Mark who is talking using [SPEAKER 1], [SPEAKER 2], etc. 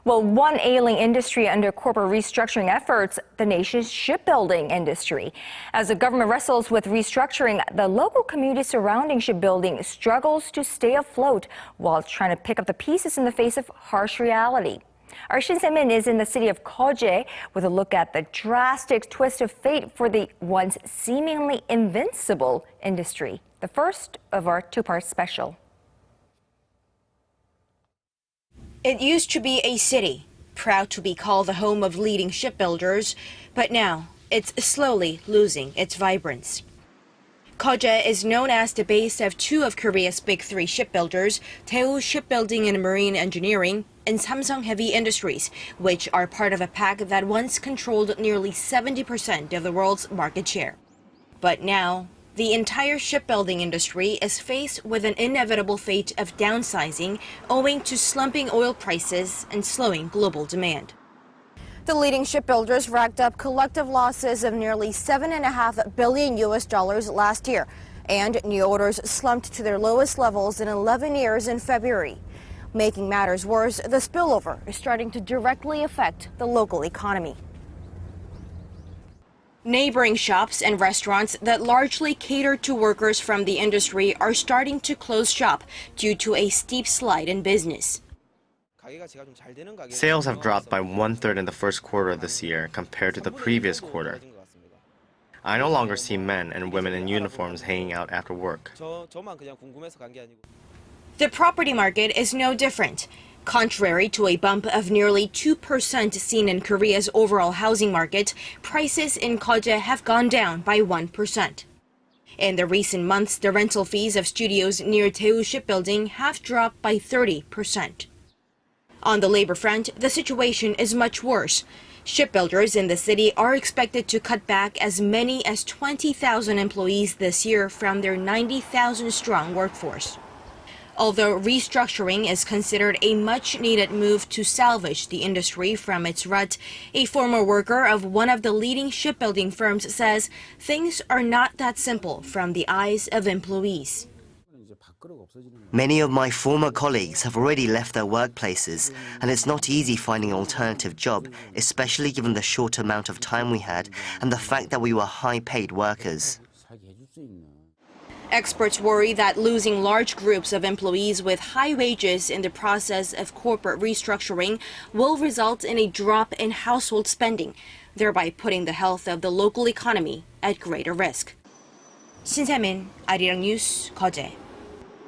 [SPEAKER 1] Well, one ailing industry under corporate restructuring efforts, the nation's shipbuilding industry. As the government wrestles with restructuring, the local community surrounding shipbuilding struggles to stay afloat while trying to pick up the pieces in the face of harsh reality. Our Shin Semin is in the city of Geoje with a look at the drastic twist of fate for the once seemingly invincible industry. The first of our two-part special.
[SPEAKER 2] It used to be a city, proud to be called the home of leading shipbuilders, but now it's slowly losing its vibrance. Geoje is known as the base of two of Korea's big three shipbuilders, Daewoo Shipbuilding and Marine Engineering, and Samsung Heavy Industries, which are part of a pack that once controlled nearly 70% of the world's market share. But now, the entire shipbuilding industry is faced with an inevitable fate of downsizing owing to slumping oil prices and slowing global demand. The leading shipbuilders racked up collective losses of nearly $7.5 billion last year, and new orders slumped to their lowest levels in 11 years in February. Making matters worse, the spillover is starting to directly affect the local economy. Neighboring shops and restaurants that largely cater to workers from the industry are starting to close shop due to a steep slide in business.
[SPEAKER 3] Sales have dropped by 1/3 in the first quarter of this year compared to the previous quarter. I no longer see men and women in uniforms hanging out after work.
[SPEAKER 2] The property market is no different. Contrary to a bump of nearly 2% seen in Korea's overall housing market, prices in Geoje have gone down by 1%. In the recent months, the rental fees of studios near Daewoo Shipbuilding have dropped by 30%. On the labor front, the situation is much worse. Shipbuilders in the city are expected to cut back as many as 20,000 employees this year from their 90,000-strong workforce. Although restructuring is considered a much-needed move to salvage the industry from its rut, a former worker of one of the leading shipbuilding firms says things are not that simple from the eyes of employees.
[SPEAKER 4] Many of my former colleagues have already left their workplaces, and it's not easy finding an alternative job, especially given the short amount of time we had and the fact that we were high-paid workers.
[SPEAKER 2] Experts worry that losing large groups of employees with high wages in the process of corporate restructuring will result in a drop in household spending, thereby putting the health of the local economy at greater risk. Shin Semin, Arirang News, Geoje.